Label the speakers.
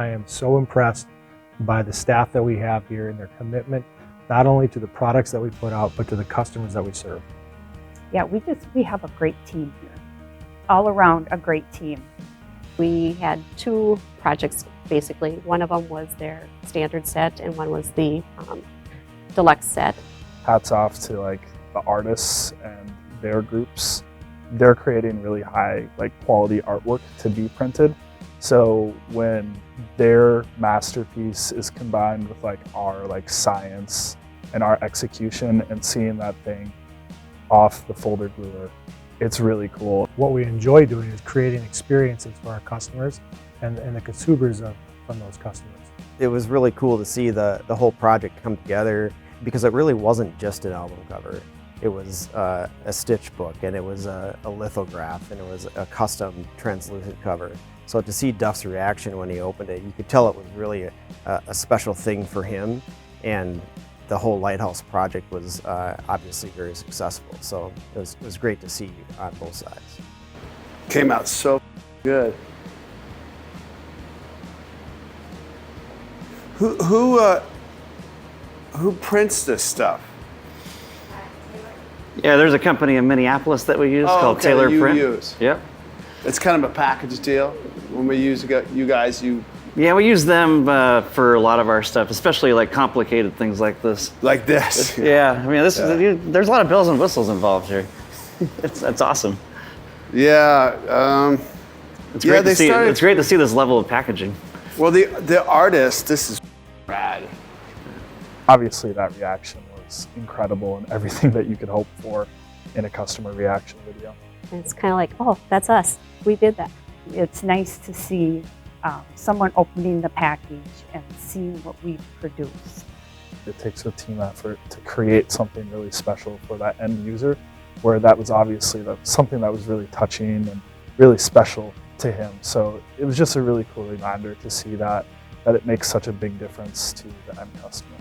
Speaker 1: I am so impressed by the staff that we have here and their commitment, not only to the products that we put out, but to the customers that we serve.
Speaker 2: Yeah, we have a great team here. All around a great team.
Speaker 3: We had 2 projects basically. One of them was their standard set and one was the deluxe set.
Speaker 4: Hats off to like the artists and their groups. They're creating really high quality artwork to be printed. So when their masterpiece is combined with our science and our execution and seeing that thing off the folder gluer, it's really cool.
Speaker 1: What we enjoy doing is creating experiences for our customers and the consumers from those customers.
Speaker 5: It was really cool to see the whole project come together because it really wasn't just an album cover. It was a stitch book, and it was a lithograph, and it was a custom translucent cover. So to see Duff's reaction when he opened it, you could tell it was really a special thing for him, and the whole Lighthouse project was obviously very successful. So it was great to see on both sides.
Speaker 6: Came out so good. Who prints this stuff?
Speaker 7: Yeah, there's a company in Minneapolis that we use called Taylor Print.
Speaker 6: Use.
Speaker 7: Yep.
Speaker 6: It's kind of a package deal. When we use you guys,
Speaker 7: Yeah, we use them for a lot of our stuff, especially complicated things like this.
Speaker 6: Like this.
Speaker 7: Yeah, I mean, there's a lot of bells and whistles involved here. It's awesome.
Speaker 6: Yeah.
Speaker 7: It's great to see. It's great to see this level of packaging.
Speaker 6: Well, the artist, this is rad.
Speaker 4: Obviously that reaction was incredible and everything that you could hope for in a customer reaction video.
Speaker 3: And it's kind of like, oh, that's us. We did that.
Speaker 2: It's nice to see someone opening the package and seeing what we produced.
Speaker 4: It takes a team effort to create something really special for that end user, where that was obviously something that was really touching and really special to him. So it was just a really cool reminder to see that it makes such a big difference to the end customer.